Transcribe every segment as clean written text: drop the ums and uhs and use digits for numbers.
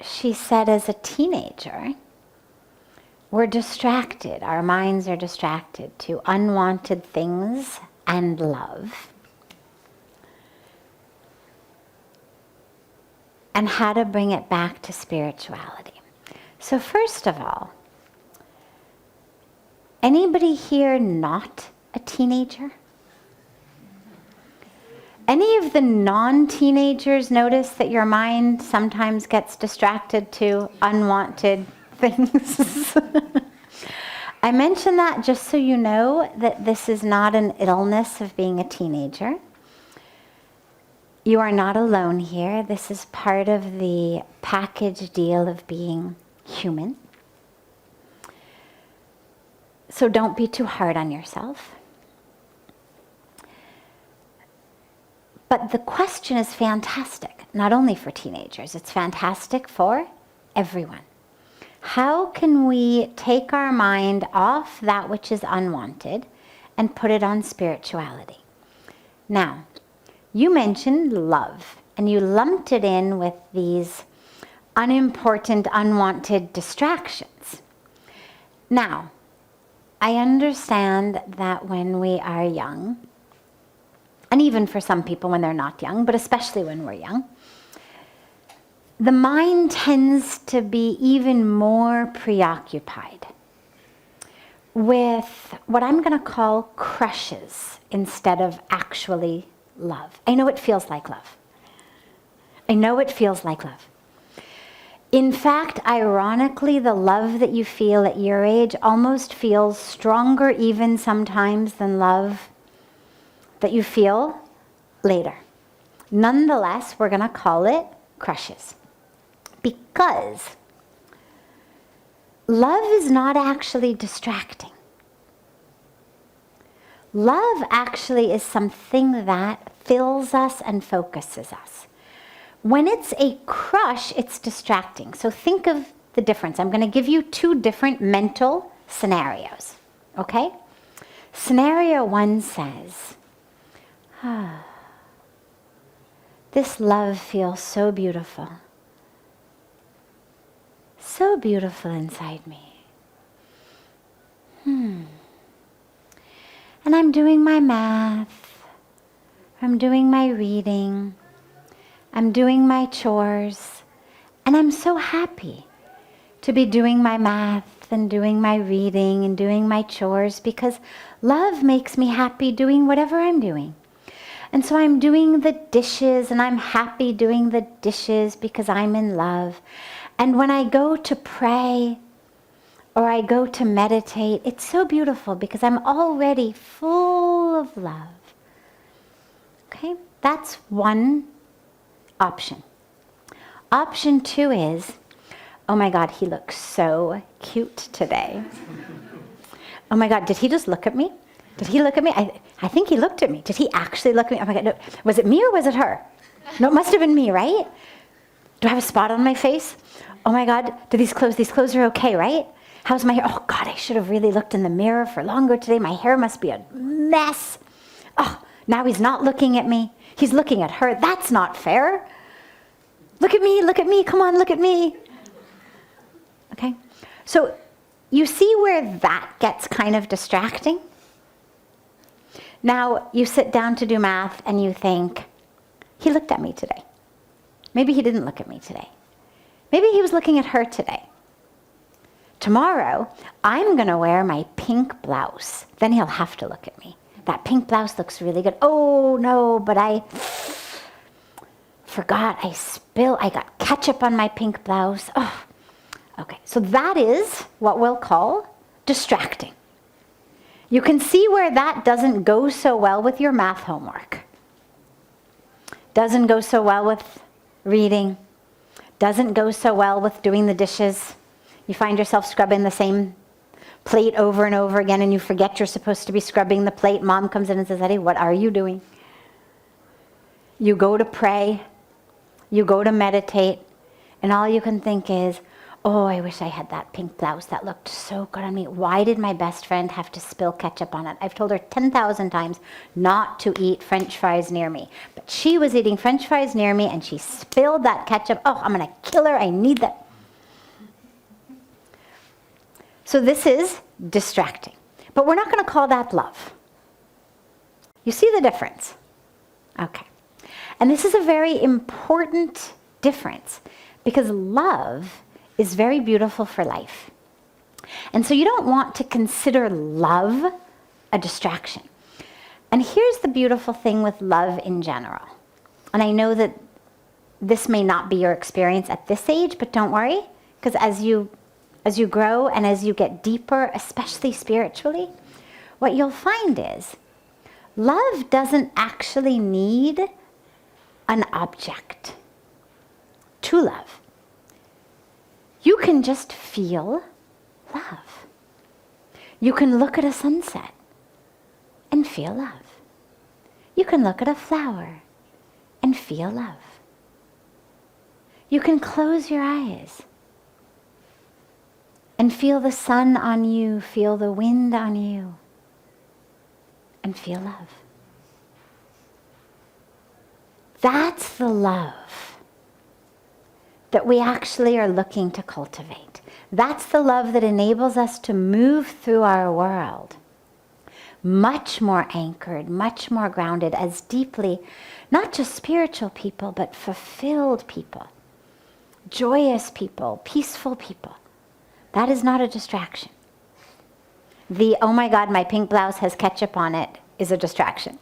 she said as a teenager, we're distracted. Our minds are distracted to unwanted things and love. And how to bring it back to spirituality. So first of all, anybody here not a teenager? Any of the non-teenagers notice that your mind sometimes gets distracted to unwanted things? I mention that just so you know that this is not an illness of being a teenager. You are not alone here. This is part of the package deal of being human. So don't be too hard on yourself. But the question is fantastic, not only for teenagers, it's fantastic for everyone. How can we take our mind off that which is unwanted and put it on spirituality? Now, you mentioned love, and you lumped it in with these unimportant, unwanted distractions. Now, I understand that when we are young, and even for some people when they're not young, but especially when we're young, the mind tends to be even more preoccupied with what I'm going to call crushes instead of actually love. I know it feels like love. I know it feels like love. In fact, ironically, the love that you feel at your age almost feels stronger even sometimes than love that you feel later. Nonetheless, we're going to call it crushes. Because love is not actually distracting. Love actually is something that fills us and focuses us. When it's a crush, it's distracting. So think of the difference. I'm going to give you two different mental scenarios. Okay? Scenario one says, this love feels so beautiful. So beautiful inside me. And I'm doing my math. I'm doing my reading. I'm doing my chores. And I'm so happy to be doing my math and doing my reading and doing my chores because love makes me happy doing whatever I'm doing. And so I'm doing the dishes and I'm happy doing the dishes because I'm in love. And when I go to pray or I go to meditate, it's so beautiful because I'm already full of love. Okay? That's one option. Option two is, oh my God, he looks so cute today. Oh my God, did he just look at me? Did he look at me? I think he looked at me. Did he actually look at me? Oh my God, no. Was it me or was it her? No, it must have been me, right? Do I have a spot on my face? Oh my God, do these clothes are okay, right? How's my hair? Oh God, I should have really looked in the mirror for longer today. My hair must be a mess. Oh, now he's not looking at me. He's looking at her. That's not fair. Look at me, come on, look at me. Okay, so you see where that gets kind of distracting? Now you sit down to do math and you think, he looked at me today. Maybe he didn't look at me today. Maybe he was looking at her today. Tomorrow, I'm going to wear my pink blouse. Then he'll have to look at me. That pink blouse looks really good. Oh, no, but I forgot. I got ketchup on my pink blouse. Oh, okay. So that is what we'll call distracting. You can see where that doesn't go so well with your math homework. Doesn't go so well with reading. Doesn't go so well with doing the dishes. You find yourself scrubbing the same plate over and over again and you forget you're supposed to be scrubbing the plate. Mom comes in and says, Eddie, what are you doing? You go to pray. You go to meditate. And all you can think is, Oh, I wish I had that pink blouse. That looked so good on me. Why did my best friend have to spill ketchup on it? I've told her 10,000 times not to eat French fries near me. But she was eating French fries near me and she spilled that ketchup. Oh, I'm going to kill her. I need that. So this is distracting. But we're not going to call that love. You see the difference? Okay. And this is a very important difference because love is very beautiful for life. And so you don't want to consider love a distraction. And here's the beautiful thing with love in general. And I know that this may not be your experience at this age, but don't worry, because as you grow and as you get deeper, especially spiritually, what you'll find is love doesn't actually need an object to love. You can just feel love. You can look at a sunset and feel love. You can look at a flower and feel love. You can close your eyes and feel the sun on you, feel the wind on you, and feel love. That's the love that we actually are looking to cultivate. That's the love that enables us to move through our world much more anchored, much more grounded, as deeply, not just spiritual people, but fulfilled people, joyous people, peaceful people. That is not a distraction. The, oh my God, my pink blouse has ketchup on it, is a distraction.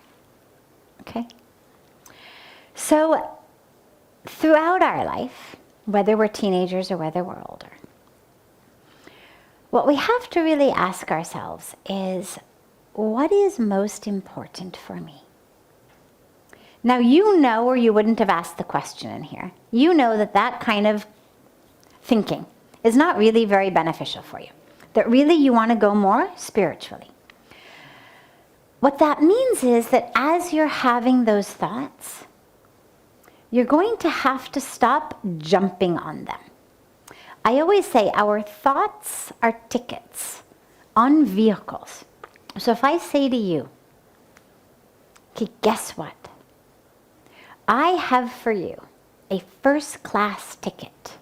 Okay? So, throughout our life, whether we're teenagers or whether we're older, what we have to really ask ourselves is, what is most important for me? Now, you know, or you wouldn't have asked the question in here, you know that that kind of thinking is not really very beneficial for you. That really you want to go more spiritually. What that means is that as you're having those thoughts, you're going to have to stop jumping on them. I always say our thoughts are tickets on vehicles. So if I say to you, okay, guess what? I have for you a first-class ticket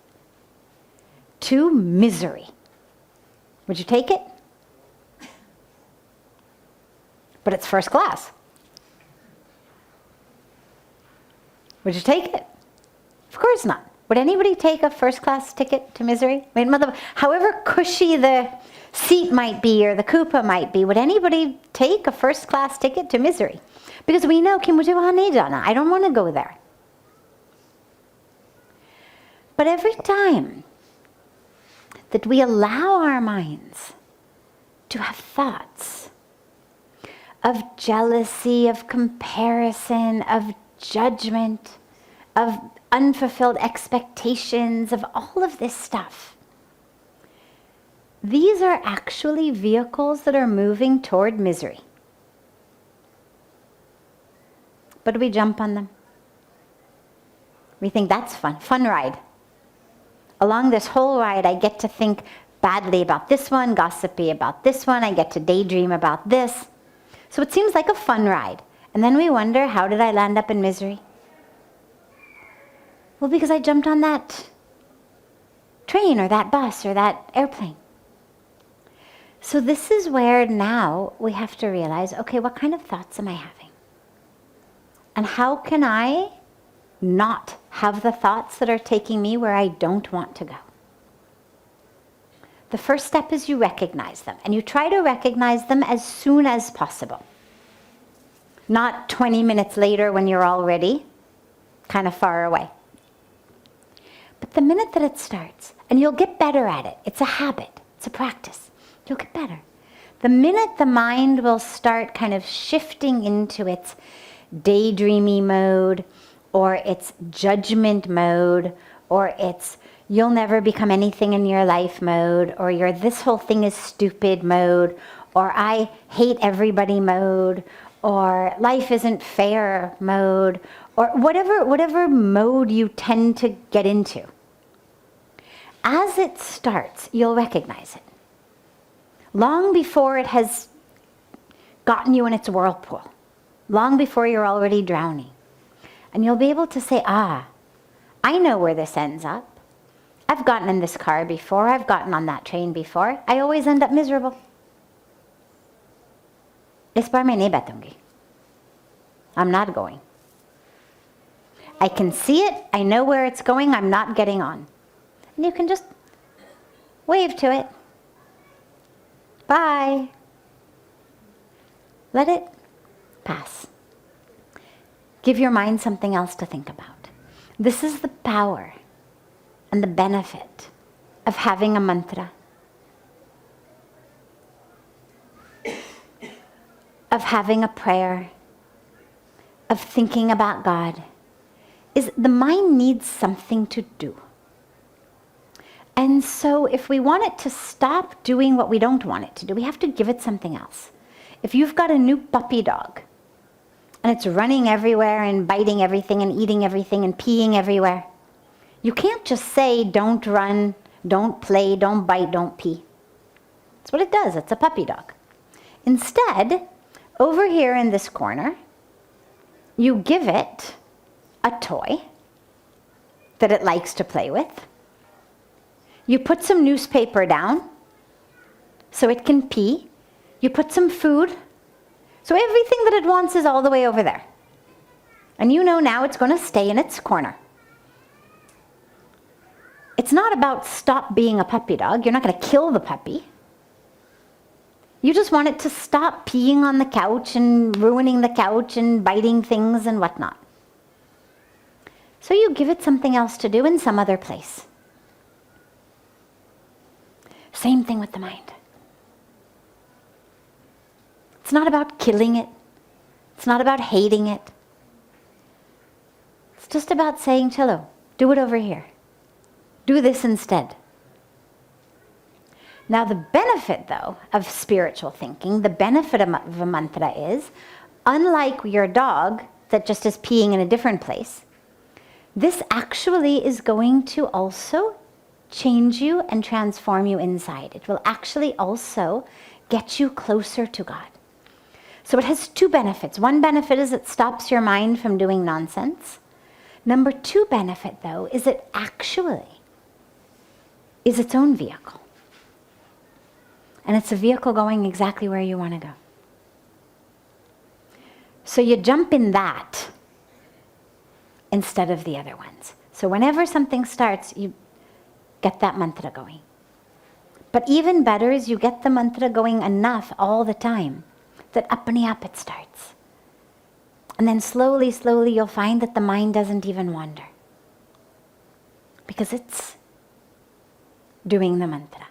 to misery. Would you take it? But it's first class. Would you take it? Of course not. Would anybody take a first-class ticket to misery? I mean, however cushy the seat might be or the coupe might be, would anybody take a first-class ticket to misery? Because we know, I don't want to go there. But every time that we allow our minds to have thoughts of jealousy, of comparison, of judgment, of unfulfilled expectations, of all of this stuff, these are actually vehicles that are moving toward misery. But we jump on them. We think that's fun. Fun ride. Along this whole ride, I get to think badly about this one, gossipy about this one. I get to daydream about this. So it seems like a fun ride. And then we wonder, how did I land up in misery? Well, because I jumped on that train or that bus or that airplane. So this is where now we have to realize, okay, what kind of thoughts am I having? And how can I not have the thoughts that are taking me where I don't want to go? The first step is you recognize them, and you try to recognize them as soon as possible. Not 20 minutes later when you're already kind of far away. But the minute that it starts, and you'll get better at it, it's a habit, it's a practice, you'll get better. The minute the mind will start kind of shifting into its daydreamy mode, or its judgment mode, or its you'll never become anything in your life mode, or your this whole thing is stupid mode, or I hate everybody mode, or life isn't fair mode, or whatever mode you tend to get into. as it starts, you'll recognize it. Long before it has gotten you in its whirlpool. Long before you're already drowning. And you'll be able to say, I know where this ends up. I've gotten in this car before. I've gotten on that train before. I always end up miserable. इस बार मैं नहीं बैठूंगी. I'm not going. I can see it. I know where it's going. I'm not getting on. And you can just wave to it. Bye. Let it pass. Give your mind something else to think about. This is the power and the benefit of having a mantra, of having a prayer, of thinking about God, is the mind needs something to do. And so if we want it to stop doing what we don't want it to do, we have to give it something else. If you've got a new puppy dog, and it's running everywhere and biting everything and eating everything and peeing everywhere, you can't just say, don't run, don't play, don't bite, don't pee. That's what it does. It's a puppy dog. Instead, over here in this corner, you give it a toy that it likes to play with. You put some newspaper down so it can pee. You put some food. So everything that it wants is all the way over there. And you know now it's going to stay in its corner. It's not about stop being a puppy dog. You're not going to kill the puppy. You just want it to stop peeing on the couch and ruining the couch and biting things and whatnot. So you give it something else to do in some other place. Same thing with the mind. It's not about killing it. It's not about hating it. It's just about saying, chalo, do it over here. Do this instead. Now the benefit, though, of spiritual thinking, the benefit of a mantra is, unlike your dog that just is peeing in a different place, this actually is going to also change you and transform you inside. It will actually also get you closer to God. So it has two benefits. One benefit is it stops your mind from doing nonsense. Number two benefit, though, is it actually is its own vehicle. And it's a vehicle going exactly where you want to go. So you jump in that instead of the other ones. So whenever something starts, you get that mantra going. But even better is you get the mantra going enough all the time that apne aap it starts. And then slowly, slowly you'll find that the mind doesn't even wander. Because it's doing the mantra.